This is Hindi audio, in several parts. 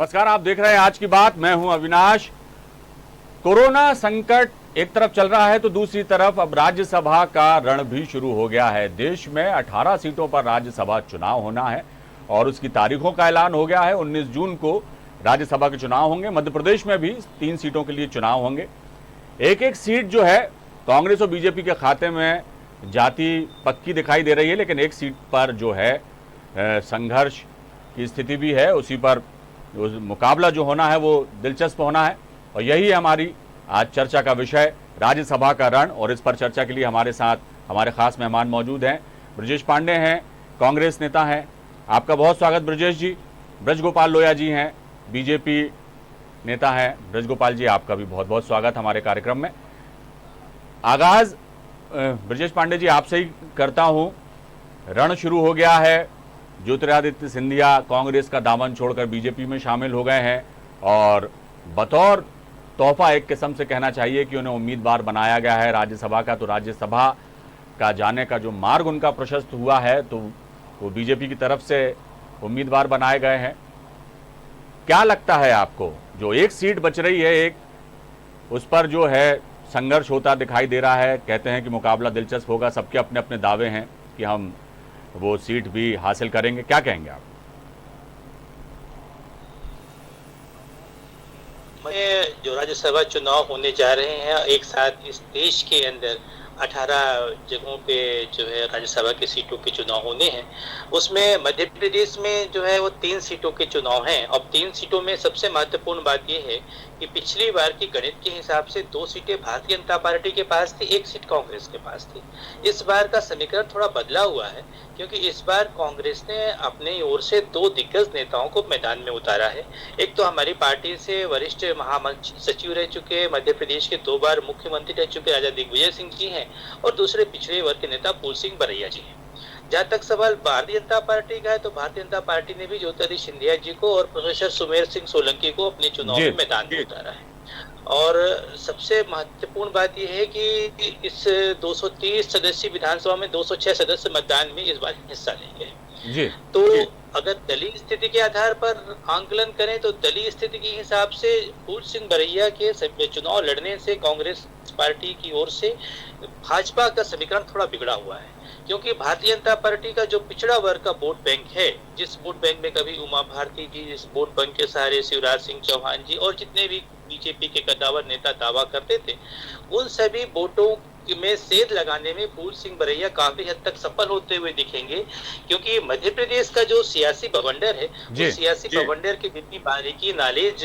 नमस्कार, आप देख रहे हैं आज की बात। मैं हूं अविनाश। कोरोना संकट एक तरफ चल रहा है तो दूसरी तरफ अब राज्यसभा का रण भी शुरू हो गया है। देश में 18 सीटों पर राज्यसभा चुनाव होना है और उसकी तारीखों का ऐलान हो गया है। 19 जून को राज्यसभा के चुनाव होंगे। मध्य प्रदेश में भी 3 सीटों के लिए चुनाव होंगे। एक एक सीट जो है कांग्रेस और बीजेपी के खाते में जाती पक्की दिखाई दे रही है, लेकिन एक सीट पर जो है संघर्ष की स्थिति भी है। उसी पर मुकाबला जो होना है वो दिलचस्प होना है और यही है हमारी आज चर्चा का विषय, राज्यसभा का रण। और इस पर चर्चा के लिए हमारे साथ हमारे खास मेहमान मौजूद हैं। ब्रजेश पांडे हैं, कांग्रेस नेता हैं। आपका बहुत स्वागत ब्रजेश जी। ब्रजगोपाल लोया जी हैं, बीजेपी नेता हैं। ब्रजगोपाल जी, आपका भी बहुत बहुत स्वागत हमारे कार्यक्रम में। आगाज ब्रजेश पांडे जी आपसे ही करता हूं। रण शुरू हो गया है। ज्योतिरादित्य सिंधिया कांग्रेस का दामन छोड़कर बीजेपी में शामिल हो गए हैं और बतौर तोहफा एक किस्म से कहना चाहिए कि उन्हें उम्मीदवार बनाया गया है राज्यसभा का। तो राज्यसभा का जाने का जो मार्ग उनका प्रशस्त हुआ है तो वो बीजेपी की तरफ से उम्मीदवार बनाए गए हैं। क्या लगता है आपको, जो एक सीट बच रही है, एक उस पर जो है संघर्ष होता दिखाई दे रहा है? कहते हैं कि मुकाबला दिलचस्प होगा, सबके अपने अपने दावे हैं कि हम वो सीट भी हासिल करेंगे। क्या कहेंगे आप? जो राज्यसभा चुनाव होने जा रहे हैं एक साथ इस देश के अंदर 18 जगहों पे जो है राज्यसभा की सीटों के चुनाव होने हैं, उसमें मध्य प्रदेश में जो है वो 3 सीटों के चुनाव हैं। और 3 सीटों में सबसे महत्वपूर्ण बात यह है कि पिछली बार की गणित के हिसाब से 2 सीटें भारतीय जनता पार्टी के पास थी, 1 सीट कांग्रेस के पास थी। इस बार का समीकरण थोड़ा बदला हुआ है क्योंकि इस बार कांग्रेस ने अपने ओर से 2 दिग्गज नेताओं को मैदान में उतारा है। एक तो हमारी पार्टी से वरिष्ठ महासचिव रह चुके, मध्य प्रदेश के 2 बार मुख्यमंत्री रह चुके राजा दिग्विजय सिंह जी हैं और दूसरे पिछड़े वर्ग के नेता फूल सिंह बरैया जी हैं। जहां तक सवाल भारतीय जनता पार्टी का है तो भारतीय जनता पार्टी ने भी ज्योतिरादित्य सिंधिया जी को और प्रोफेसर सुमेर सिंह सोलंकी को अपने चुनाव में मैदान में उतारा है। और सबसे महत्वपूर्ण बात यह है कि इस 230 सदस्यीय विधानसभा में 206 सदस्य मतदान में इस बार हिस्सा लेंगे। तो अगर दलीय स्थिति के आधार पर आंकलन करें तो दलीय स्थिति के हिसाब से फूल सिंह बरैया के चुनाव लड़ने से कांग्रेस पार्टी की ओर से भाजपा का समीकरण थोड़ा बिगड़ा हुआ है, क्योंकि भारतीय जनता पार्टी का जो पिछड़ा वर्ग का वोट बैंक है, जिस वोट बैंक में कभी उमा भारती जी, जिस वोट बैंक के सहारे शिवराज सिंह चौहान जी और जितने भी बीजेपी के कद्दावर नेता दावा करते थे, उन सभी वोटों में सेध लगाने में फूल सिंह बरैया काफी हद तक सफल होते हुए दिखेंगे। क्योंकि मध्य प्रदेश का जो सियासी बवंडर है, उस सियासी बवंडर की जितनी बारीकी नॉलेज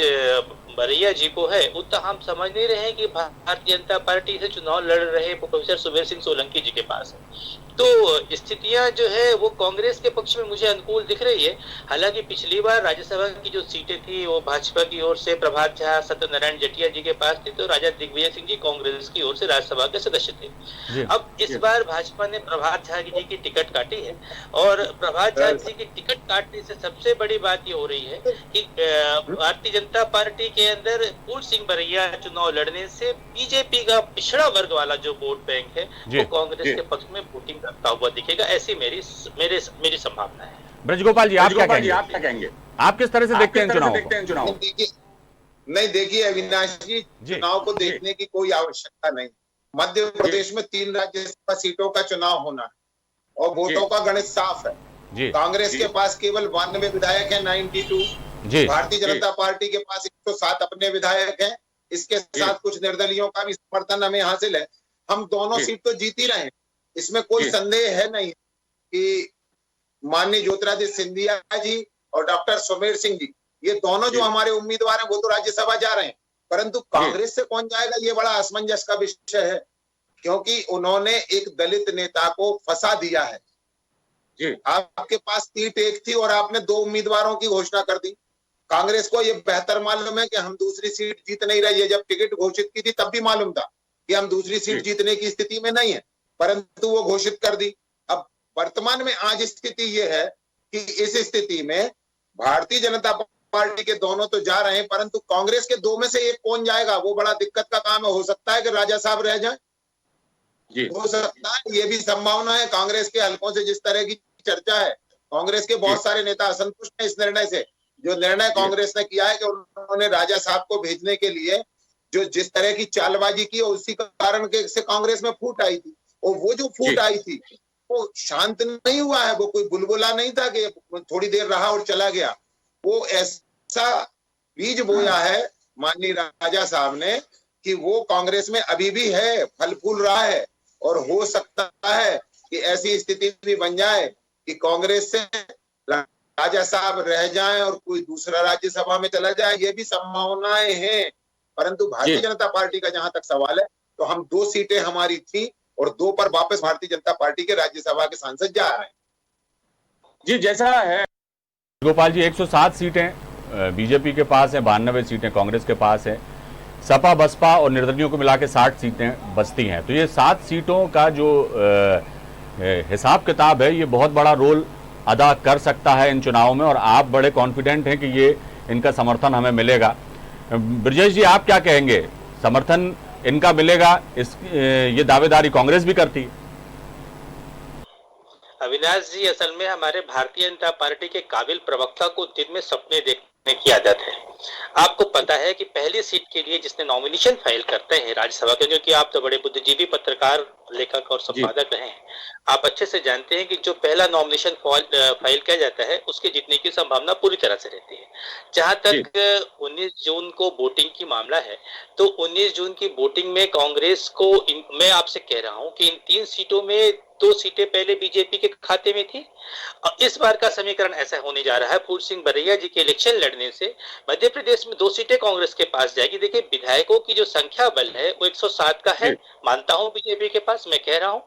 बरैया जी को है उतना हम समझ नहीं रहे हैं कि भारतीय जनता पार्टी से चुनाव लड़ रहे प्रोफेसर सुमेर सिंह सोलंकी जी के पास है। तो स्थितियां जो है वो कांग्रेस के पक्ष में मुझे अनुकूल दिख रही है। हालांकि पिछली बार राज्यसभा की जो सीटें थी वो भाजपा की ओर से प्रभात झा, सत्यनारायण जटिया जी के पास थी, तो राजा दिग्विजय सिंह जी कांग्रेस की ओर से राज्यसभा के सदस्य थे। अब इस बार भाजपा ने प्रभात झा जी की टिकट काटी है और प्रभात झा जी की टिकट काटने से सबसे बड़ी बात ये हो रही है कि भारतीय जनता पार्टी के अंदर फूल सिंह बरैया चुनाव लड़ने से बीजेपी का पिछड़ा वर्ग वाला जो वोट बैंक है वो कांग्रेस के पक्ष में वोटिंग करता हुआ दिखेगा, ऐसी मेरी संभावना है। ब्रजगोपाल जी, आप क्या कहेंगे? आप किस तरह से देखते हैं चुनाव? नहीं, देखिए अविनाश जी, चुनाव को देखने की कोई आवश्यकता नहीं। मध्य प्रदेश में 3 राज्यसभा सीटों का चुनाव होना है और वोटों का गणित साफ है। कांग्रेस के पास केवल 92 विधायक है, 92। भारतीय जनता पार्टी के पास 107 अपने विधायक हैं। इसके साथ कुछ निर्दलियों का भी समर्थन हमें हासिल है। हम दोनों सीट तो जीत ही रहे हैं, इसमें कोई संदेह है नहीं कि माननीय ज्योतिरादित्य सिंधिया जी और डॉक्टर सुमेर सिंह जी, ये दोनों जो हमारे उम्मीदवार हैं वो तो राज्यसभा जा रहे हैं, परंतु कांग्रेस से कौन जाएगा ये बड़ा असमंजस का विषय है, क्योंकि उन्होंने एक दलित नेता को फंसा दिया है। आपके पास सीट 1 थी और आपने 2 उम्मीदवारों की घोषणा कर दी। कांग्रेस को ये बेहतर मालूम है कि हम दूसरी सीट जीत नहीं रही है। जब टिकट घोषित की थी तब भी मालूम था कि हम दूसरी सीट जीतने की स्थिति में नहीं है, परंतु वो घोषित कर दी। अब वर्तमान में आज स्थिति ये है कि इस स्थिति में भारतीय जनता पार्टी के दोनों तो जा रहे हैं, परंतु कांग्रेस के 2 में से एक कौन जाएगा वो बड़ा दिक्कत का काम है। हो सकता है कि राजा साहब रह जाए, हो सकता है, ये भी संभावना है। कांग्रेस के हलकों से जिस तरह की चर्चा है, कांग्रेस के बहुत सारे नेता असंतुष्ट हैं इस निर्णय से। जो निर्णय कांग्रेस ने किया है कि उन्होंने राजा साहब को भेजने के लिए जो जिस तरह की चालबाजी की, उसी कारण के से कांग्रेस में फूट आई थी। और वो जो फूट आई थी वो शांत नहीं हुआ है, वो कोई बुलबुला नहीं था कि थोड़ी देर रहा और चला गया। वो ऐसा बीज बोया है माननीय राजा साहब ने कि वो कांग्रेस में अभी भी है, फल फूल रहा है। और हो सकता है कि ऐसी स्थिति भी बन जाए कि कांग्रेस से राजा साहब रह जाएं और कोई दूसरा राज्यसभा में चला जाए, ये भी संभावनाएं हैं। परंतु भारतीय जनता पार्टी का जहां तक सवाल है, तो हम 2 सीटें हमारी थी और 2 पर वापस भारतीय जनता पार्टी के राज्यसभा के सांसद जा रहे हैं। जी, जैसा है गोपाल जी, 107 सीटें बीजेपी के पास है, 92 सीटें कांग्रेस के पास है, सपा बसपा और निर्दलियों को मिला के 60 सीटें बचती हैं। तो ये 7 सीटों का जो हिसाब किताब है, ये बहुत बड़ा रोल अदा कर सकता है इन चुनावों में, और आप बड़े कॉन्फिडेंट हैं कि ये इनका समर्थन हमें मिलेगा। ब्रजेश जी, आप क्या कहेंगे, समर्थन इनका मिलेगा? ये दावेदारी कांग्रेस भी करती है। अविनाश जी, असल में हमारे भारतीय जनता पार्टी के काबिल प्रवक्ता को दिन में सपने देखने की आदत है। आपको पता है कि पहली सीट के लिए जिसने नॉमिनेशन फाइल करते हैं राज्यसभा के, क्योंकि आप तो बड़े बुद्धिजीवी पत्रकार, लेखक और संपादक रहे हैं, आप अच्छे से जानते हैं कि जो पहला नॉमिनेशन फाइल किया जाता है उसके जीतने की संभावना पूरी तरह से रहती है। जहां तक 19 जून को वोटिंग की मामला है, तो 19 जून की वोटिंग में कांग्रेस को मैं आपसे कह रहा हूं कि इन 3 सीटों में 2 सीटें पहले बीजेपी के खाते में थी। और इस बार का समीकरण ऐसा होने जा रहा है, फूल सिंह बरैया जी के इलेक्शन लड़ने से मध्य प्रदेश में 2 सीटें कांग्रेस के पास जाएगी। देखिए, विधायकों की जो संख्या बल है वो 107 का है, मानता हूं बीजेपी के पास, मैं कह रहा हूं,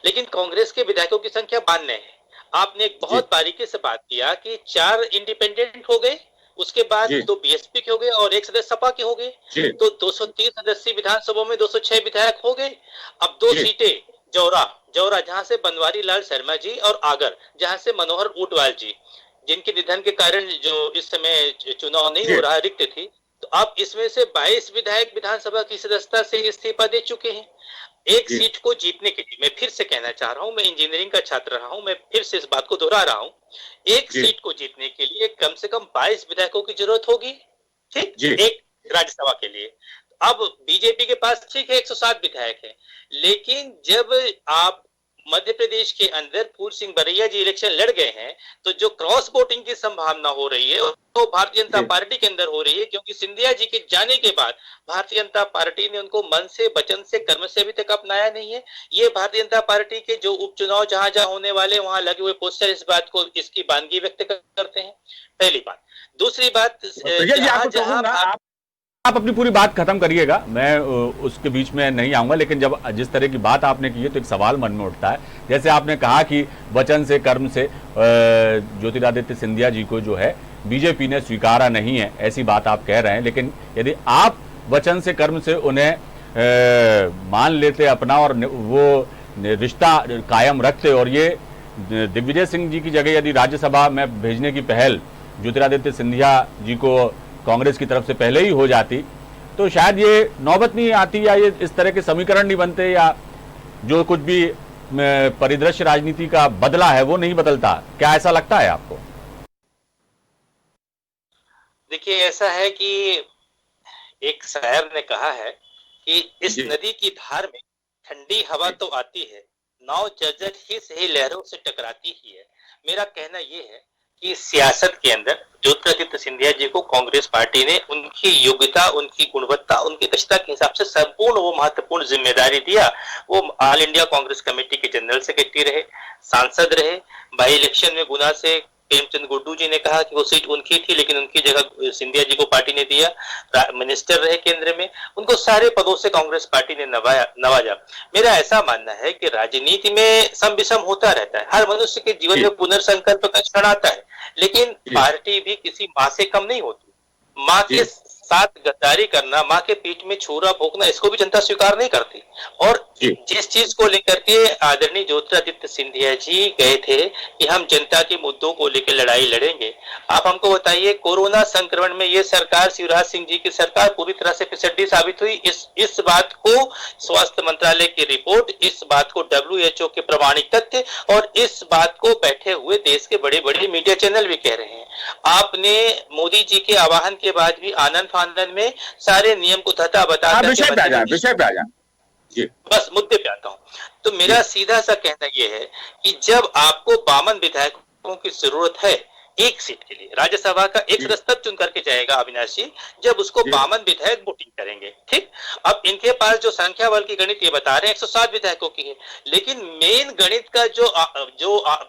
लेकिन कांग्रेस के विधायकों की संख्या 92 है। आपने एक बहुत बारीकी से बात किया कि 4 इंडिपेंडेंट हो गए, उसके बाद 2 बीएसपी के हो गए और 1 सदस्य सपा के हो गए, तो 230 सदस्यीय विधानसभा में 206 विधायक हो गए। अब 2 सीटें जौरा जहां से बनवारी लाल शर्मा जी, और आगर जहां से मनोहर ऊंटवाल जी, जिनके निधन के कारण जो इस समय चुनाव नहीं हो रहा, रिक्त थी, तो अब इसमें से 22 विधायक विधानसभा की सदस्यता से इस्तीफा दे चुके हैं। एक सीट को जीतने के लिए, मैं फिर से कहना चाह रहा हूं, मैं इंजीनियरिंग का छात्र रहा हूं, मैं फिर से इस बात को दोहरा रहा हूं, एक सीट को जीतने के लिए कम से कम 22 विधायकों की जरूरत होगी, ठीक, एक राज्यसभा के लिए। अब बीजेपी के पास ठीक है 107 विधायक है, लेकिन जब आप मध्य प्रदेश के अंदर फूल सिंह बरैया जी इलेक्शन लड़ गए हैं, तो जो क्रॉस वोटिंग की संभावना हो रही है तो भारतीय जनता पार्टी के अंदर हो रही है, क्योंकि सिंधिया जी के जाने के बाद भारतीय जनता पार्टी ने उनको मन से, वचन से, कर्म से अभी तक अपनाया नहीं है। ये भारतीय जनता पार्टी के जो उपचुनाव जहां जहां होने वाले वहां लगे हुए पोस्टर इस बात को, इसकी बानगी व्यक्त करते हैं, पहली बात। दूसरी बात, आप अपनी पूरी बात खत्म करिएगा, मैं उसके बीच में नहीं आऊंगा, लेकिन जब जिस तरह की बात आपने की है तो एक सवाल मन में उठता है। जैसे आपने कहा कि वचन से, कर्म से ज्योतिरादित्य सिंधिया जी को जो है बीजेपी ने स्वीकारा नहीं है, ऐसी बात आप कह रहे हैं, लेकिन यदि आप वचन से, कर्म से उन्हें मान लेते अपना और वो रिश्ता कायम रखते, और ये दिग्विजय सिंह जी की जगह यदि राज्यसभा में भेजने की पहल ज्योतिरादित्य सिंधिया जी को कांग्रेस की तरफ से पहले ही हो जाती, तो शायद ये नौबत नहीं आती, या ये इस तरह के समीकरण नहीं बनते, या जो कुछ भी परिदृश्य राजनीति का बदला है वो नहीं बदलता। क्या ऐसा लगता है आपको? देखिए, ऐसा है कि एक शायर ने कहा है कि इस नदी की धार में ठंडी हवा तो आती है, नाव जर्जर ही सही लहरों से टकराती ही है। मेरा कहना यह है कि सियासत के अंदर ज्योतिरादित्य सिंधिया जी को कांग्रेस पार्टी ने उनकी योग्यता, उनकी गुणवत्ता, उनकी दक्षता के हिसाब से संपूर्ण वो महत्वपूर्ण जिम्मेदारी दिया। वो ऑल इंडिया कांग्रेस कमेटी के जनरल सेक्रेटरी रहे, सांसद रहे, बाई इलेक्शन में गुना से प्रेमचंद गुड्डू जी ने कहा कि वो सीट उनकी थी, लेकिन उनकी जगह सिंधिया जी को पार्टी ने दिया, मिनिस्टर रहे केंद्र में, उनको सारे पदों से कांग्रेस पार्टी ने नवाजा। मेरा ऐसा मानना है कि राजनीति में सम विषम होता रहता है, हर मनुष्य के जीवन में पुनर्संकल्प का क्षण आता है, लेकिन पार्टी भी किसी माँ से कम नहीं होती। माँ के साथ गद्दारी करना, माँ के पीठ में छुरा भोंकना, इसको भी जनता स्वीकार नहीं करती। और जिस चीज को लेकर के आदरणीय ज्योतिरादित्य सिंधिया जी गए थे कि हम जनता के मुद्दों को लेकर लड़ाई लड़ेंगे, आप हमको बताइए कोरोना संक्रमण में ये सरकार, शिवराज सिंह जी की सरकार पूरी तरह से फिसड्डी साबित हुई। इस बात को स्वास्थ्य मंत्रालय की रिपोर्ट, इस बात को WHO के प्रमाणित तथ्य और इस बात को बैठे हुए देश के बड़े बड़े मीडिया चैनल भी कह रहे हैं। आपने मोदी जी के आह्वान के बाद भी आनंद फानंद में सारे नियम को धता बता विषय पे आ जाए बस मुद्दे पे आता हूं। तो मेरा सीधा सा कहना यह है कि जब आपको 52 विधायकों की जरूरत है एक सीट के लिए, राज्यसभा का एक सदस्य तब चुन करके जाएगा अविनाश जी जब उसको 52 विधायक वोटिंग करेंगे, ठीक। अब इनके पास जो संख्या बल की गणित ये बता रहे हैं 107 विधायकों की है, लेकिन मेन गणित का जो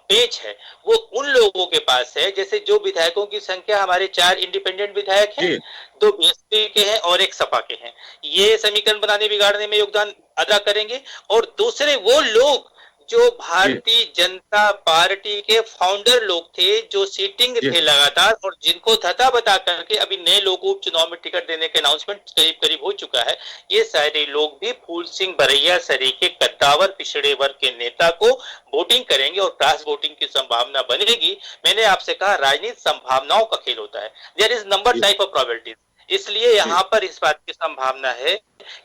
पेच है वो उन लोगों के पास है, जैसे जो विधायकों की संख्या हमारे 4 इंडिपेंडेंट विधायक हैं, 2 बीएसपी के हैं और 1 सपा के हैं, ये समीकरण बनाने बिगाड़ने में योगदान अदा करेंगे। और दूसरे वो लोग जो भारतीय जनता पार्टी के फाउंडर लोग थे, जो सीटिंग थे लगातार और जिनको धता बता करके अभी नए लोगों को चुनाव में टिकट देने के अनाउंसमेंट करीब करीब हो चुका है, ये सारे लोग भी फूल सिंह बरैया सरीके कद्दावर पिछड़े वर्ग के नेता को वोटिंग करेंगे और क्रॉस वोटिंग की संभावना बनेगी। मैंने आपसे कहा राजनीति संभावनाओं का खेल होता है, there is number type of probabilities, इसलिए यहाँ पर इस बात की संभावना है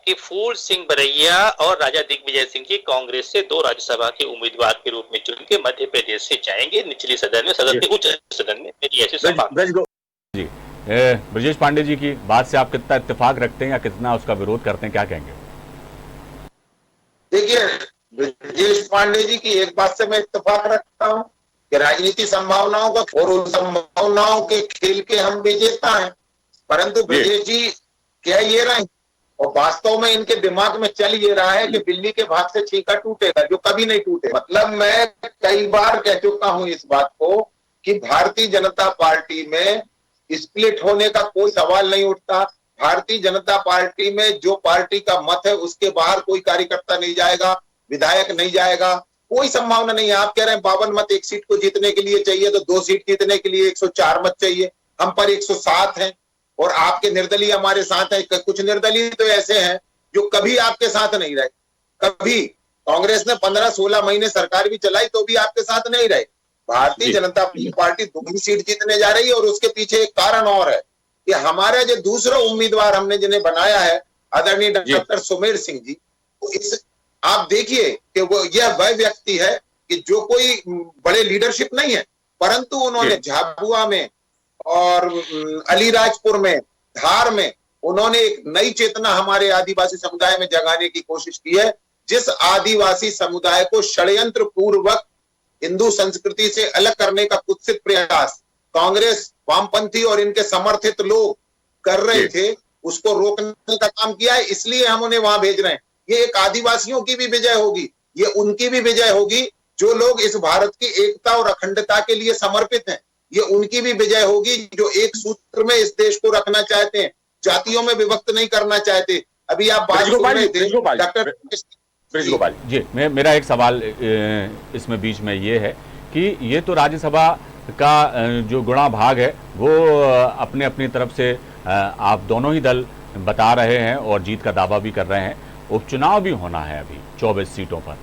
कि फूल सिंह बरैया और राजा दिग्विजय सिंह जी कांग्रेस से 2 राज्यसभा के उम्मीदवार के रूप में चुन के मध्य प्रदेश से जाएंगे निचली सदन में, सदन के उच्च सदन में, मेरी ऐसी संभावना जी। ब्रजेश पांडे जी की बात से आप कितना इत्तेफाक रखते हैं या कितना उसका विरोध करते हैं, क्या कहेंगे? देखिए, ब्रजेश पांडे जी की एक बात से मैं इत्तेफाक रखता हूँ कि राजनीति संभावनाओं का और उन संभावनाओं के खेल के हम विजेता हैं, परंतु ब्रजेश जी कह ये रहे और वास्तव में इनके दिमाग में चल ये रहा है कि बिल्ली के भाग से छींका टूटेगा, जो कभी नहीं टूटे। मतलब मैं कई बार कह चुका हूं इस बात को कि भारतीय जनता पार्टी में स्प्लिट होने का कोई सवाल नहीं उठता। भारतीय जनता पार्टी में जो पार्टी का मत है उसके बाहर कोई कार्यकर्ता नहीं जाएगा, विधायक नहीं जाएगा, कोई संभावना नहीं है। आप कह रहे हैं 52 मत एक सीट को जीतने के लिए चाहिए, तो 2 सीट जीतने के लिए 104 मत चाहिए, हम पर 107 हैं और आपके निर्दलीय हमारे साथ है। कुछ निर्दलीय तो ऐसे हैं जो कभी आपके साथ नहीं रहे, कभी कांग्रेस ने 15-16 महीने सरकार भी चलाई तो भी आपके साथ नहीं रहे। भारतीय जनता पार्टी 2 सीट जीतने जा रही है और उसके पीछे एक कारण और है कि हमारे जो दूसरा उम्मीदवार हमने जिन्हें बनाया है आदरणीय डॉक्टर सुमेर सिंह जी, तो इस आप देखिए कि वो यह वह व्यक्ति है कि जो कोई बड़े लीडरशिप नहीं है, परंतु उन्होंने झाबुआ में और अलीराजपुर में, धार में उन्होंने एक नई चेतना हमारे आदिवासी समुदाय में जगाने की कोशिश की है, जिस आदिवासी समुदाय को षड्यंत्र पूर्वक हिंदू संस्कृति से अलग करने का कुत्सित प्रयास कांग्रेस, वामपंथी और इनके समर्थित लोग कर रहे थे, उसको रोकने का काम किया है। इसलिए हम उन्हें वहां भेज रहे हैं। ये एक आदिवासियों की भी विजय होगी, ये उनकी भी विजय होगी जो लोग इस भारत की एकता और अखंडता के लिए समर्पित हैं, ये उनकी भी विजय होगी जो एक सूत्र में इस देश को रखना चाहते हैं, जातियों में विभक्त नहीं करना चाहते। अभी आप बात कर रहे थे डॉक्टर ब्रजगोपाल जी, मेरा एक सवाल इसमें बीच में ये है कि ये तो राज्यसभा का जो गुणा भाग है वो अपने अपनी तरफ से आप दोनों ही दल बता रहे हैं और जीत का दावा भी कर रहे हैं। उपचुनाव भी होना है अभी 24 सीटों पर,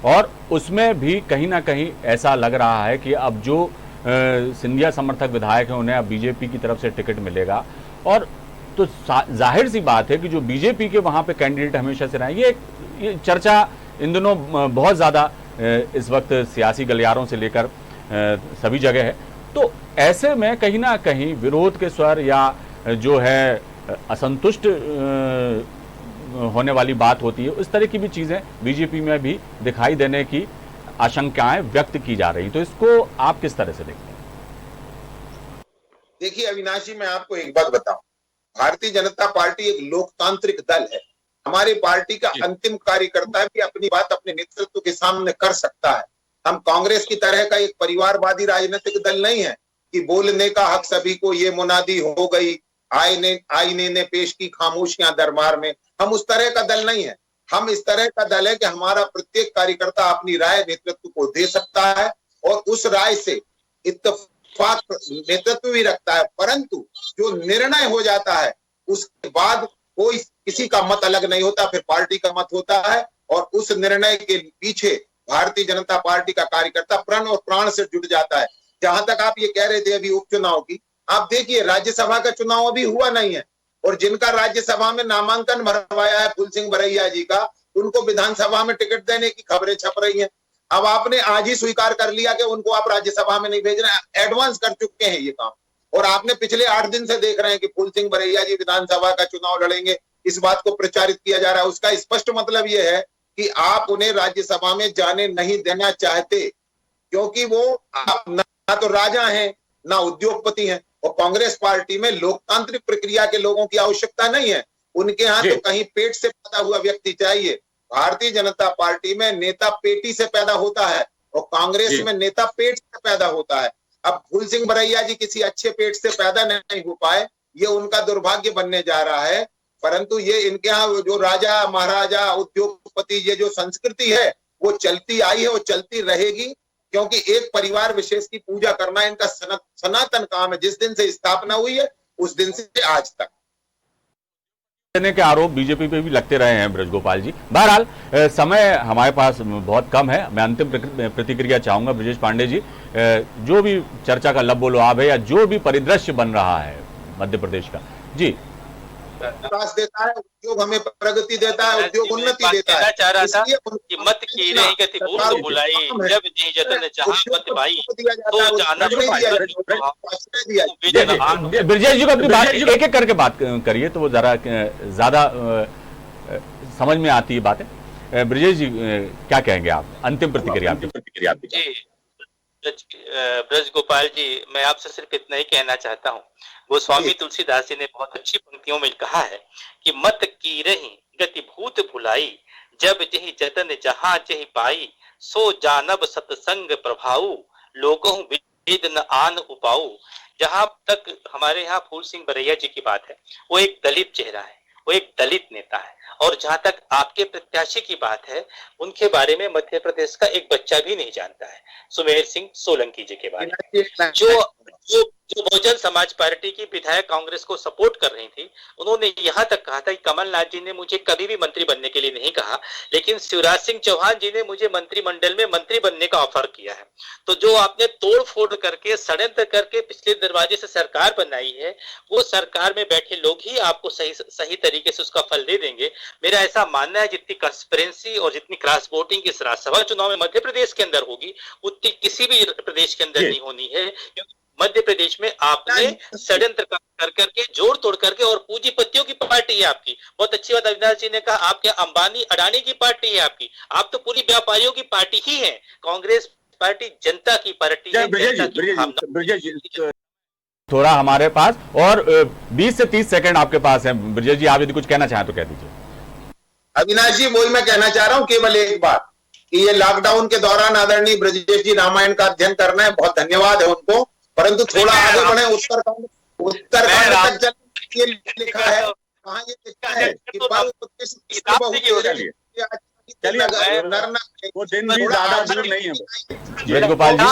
और उसमें भी कहीं ना कहीं ऐसा लग रहा है कि अब जो सिंधिया समर्थक विधायक हैं उन्हें अब बीजेपी की तरफ से टिकट मिलेगा, और तो जाहिर सी बात है कि जो बीजेपी के वहां पे कैंडिडेट हमेशा से रहे, ये चर्चा इन दिनों बहुत ज़्यादा इस वक्त सियासी गलियारों से लेकर सभी जगह है। तो ऐसे में कहीं ना कहीं विरोध के स्वर या जो है असंतुष्ट होने वाली बात होती है, उस तरह की भी चीज़ें बीजेपी में भी दिखाई देने की आशंकाएं व्यक्त की जा रही, तो इसको आप किस तरह से देखते हैं? देखिए अविनाश जी, मैं आपको एक बात बताऊं, भारतीय जनता पार्टी एक लोकतांत्रिक दल है। हमारी पार्टी का अंतिम कार्यकर्ता भी अपनी बात अपने नेतृत्व के सामने कर सकता है। हम कांग्रेस की तरह का एक परिवारवादी राजनीतिक दल नहीं है कि बोलने का हक सभी को, ये मुनादी हो गई, आईने ने पेश की खामोशियां दरबार में। हम उस तरह का दल नहीं है। हम इस तरह का दल है कि हमारा प्रत्येक कार्यकर्ता अपनी राय नेतृत्व को दे सकता है और उस राय से इत्तेफाक नेतृत्व भी रखता है, परंतु जो निर्णय हो जाता है उसके बाद कोई किसी का मत अलग नहीं होता, फिर पार्टी का मत होता है और उस निर्णय के पीछे भारतीय जनता पार्टी का कार्यकर्ता प्रण और प्राण से जुट जाता है। जहां तक आप ये कह रहे थे अभी उपचुनाव की, आप देखिए राज्यसभा का चुनाव अभी हुआ नहीं है और जिनका राज्यसभा में नामांकन भरवाया है फूल सिंह बरैया जी का, उनको विधानसभा में टिकट देने की खबरें छप रही हैं। अब आपने आज ही स्वीकार कर लिया कि उनको आप राज्यसभा में नहीं भेज रहे हैं, एडवांस कर चुके हैं ये काम। और आपने पिछले 8 दिन से देख रहे हैं कि फूल सिंह बरैया जी विधानसभा का चुनाव लड़ेंगे, इस बात को प्रचारित किया जा रहा है। उसका स्पष्ट मतलब यह है कि आप उन्हें राज्यसभा में जाने नहीं देना चाहते, क्योंकि वो ना तो राजा हैं ना उद्योगपति हैं, और कांग्रेस पार्टी में लोकतांत्रिक प्रक्रिया के लोगों की आवश्यकता नहीं है। उनके यहाँ तो कहीं पेट से पैदा हुआ व्यक्ति चाहिए। भारतीय जनता पार्टी में नेता पेटी से पैदा होता है और कांग्रेस में नेता पेट से पैदा होता है। अब फूल सिंह बरैया जी किसी अच्छे पेट से पैदा नहीं हो पाए, ये उनका दुर्भाग्य बनने जा रहा है। परंतु ये इनके यहाँ जो राजा महाराजा उद्योगपति ये जो संस्कृति है वो चलती आई है और चलती रहेगी, क्योंकि एक परिवार विशेष की पूजा करना इनका सनातन काम है। जिस दिन से स्थापना हुई है उस दिन से आज तक देने के आरोप बीजेपी पे भी लगते रहे हैं ब्रजगोपाल जी। बहरहाल समय हमारे पास बहुत कम है, मैं अंतिम प्रतिक्रिया चाहूंगा ब्रजेश पांडे जी। जो भी चर्चा का लब लाभ है या जो भी परिदृश्य बन रहा है मध्य प्रदेश का, जी विकास देता है, उद्योग हमें प्रगति देता है, उद्योग उन्नति देता है। चाह रहा था कि मत की रही गति भूल बुलाई, जब जी जतन चाहा मत भाई तो जाना ब्रजेश जी को अपनी बात एक एक करके बात करिए तो वो जरा ज्यादा समझ में आती है बातें। ब्रजेश जी क्या कहेंगे आप, अंतिम प्रतिक्रिया आपकी। ब्रज गोपाल जी, मैं आपसे सिर्फ इतना ही कहना चाहता हूँ, गोस्वामी तुलसीदास जी ने बहुत अच्छी पंक्तियों में कहा है कि मत की रही गति भूत भुलाई, जब जही जतन जहां जही पाई, सो जानब सतसंग प्रभाऊ, लोगों वेद न आन उपाऊ। जहां तक हमारे यहाँ फूल सिंह बरैया जी की बात है, वो एक दलित चेहरा है, वो एक दलित नेता है। और जहां तक आपके प्रत्याशी की बात है, उनके बारे में मध्य प्रदेश का एक बच्चा भी नहीं जानता है, सुमेर सिंह सोलंकी जी के बारे में, जो बहुजन समाज पार्टी की विधायक कांग्रेस को सपोर्ट कर रही थी। उन्होंने यहां तक कहा था कि कमलनाथ जी ने मुझे कभी भी मंत्री बनने के लिए नहीं कहा, लेकिन शिवराज सिंह चौहान जी ने मुझे मंत्रिमंडल में मंत्री बनने का ऑफर किया है। तो जो आपने तोड़ फोड़ करके षड्यंत्र करके पिछले दरवाजे से सरकार बनाई है, वो सरकार में बैठे लोग ही आपको सही तरीके से उसका फल दे देंगे। मेरा ऐसा मानना है, जितनी कंस्पिरेंसी और जितनी क्रॉस वोटिंग इस राज्यसभा चुनाव में मध्य प्रदेश के अंदर होगी, उतनी किसी भी प्रदेश के अंदर नहीं होनी है। मध्य प्रदेश में आपने षड्यंत्र कर करके, जोड़ तोड़ करके, और पूंजीपतियों की पार्टी है आपकी। बहुत अच्छी बात अविनाश जी ने कहा, आपके अंबानी अडानी की पार्टी है आपकी, आप तो पूरी व्यापारियों की पार्टी ही है। कांग्रेस पार्टी जनता की पार्टी है। थोड़ा हमारे पास और 20 से 30 सेकंड आपके पास है ब्रजेश जी, आप यदि कुछ कहना चाहें तो कह दीजिए। अविनाश जी, वही मैं कहना चाह रहा हूं केवल एक बात, कि ये लॉकडाउन के दौरान आदरणीय ब्रजेश जी रामायण का अध्ययन करना है, बहुत धन्यवाद है उनको। परंतु थोड़ा आगे बढ़े, उत्तरकांड तक चल लिखा है, कहाँ ये लिखा है कि वो दिन भी ज्यादा दूर नहीं है। ब्रजगोपाल जी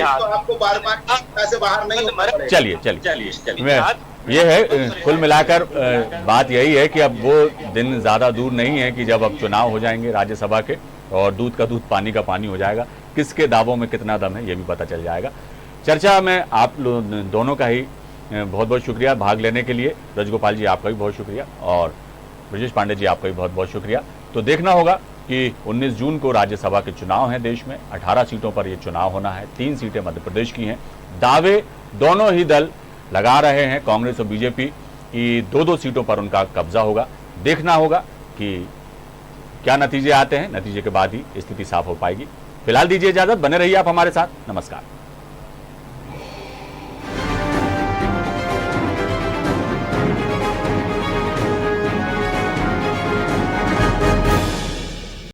आपको बार बार से बाहर नहीं। चलिए ये है, कुल मिलाकर बात यही है कि अब वो दिन ज्यादा दूर नहीं है कि जब अब चुनाव हो जाएंगे राज्यसभा के, और दूध का दूध पानी का पानी हो जाएगा। किसके दावों में कितना दम है ये भी पता चल जाएगा। चर्चा में आप दोनों का ही बहुत बहुत शुक्रिया भाग लेने के लिए। ब्रजगोपाल जी आपका भी बहुत शुक्रिया, और ब्रजेश पांडे जी आपका भी बहुत बहुत शुक्रिया। तो देखना होगा कि 19 जून को राज्यसभा के चुनाव हैं देश में, 18 सीटों पर ये चुनाव होना है, 3 सीटें मध्य प्रदेश की हैं। दावे दोनों ही दल लगा रहे हैं, कांग्रेस और बीजेपी, की 2-2 सीटों पर उनका कब्जा होगा। देखना होगा कि क्या नतीजे आते हैं, नतीजे के बाद ही स्थिति साफ हो पाएगी। फिलहाल दीजिए इजाजत, बने रहिए आप हमारे साथ। नमस्कार।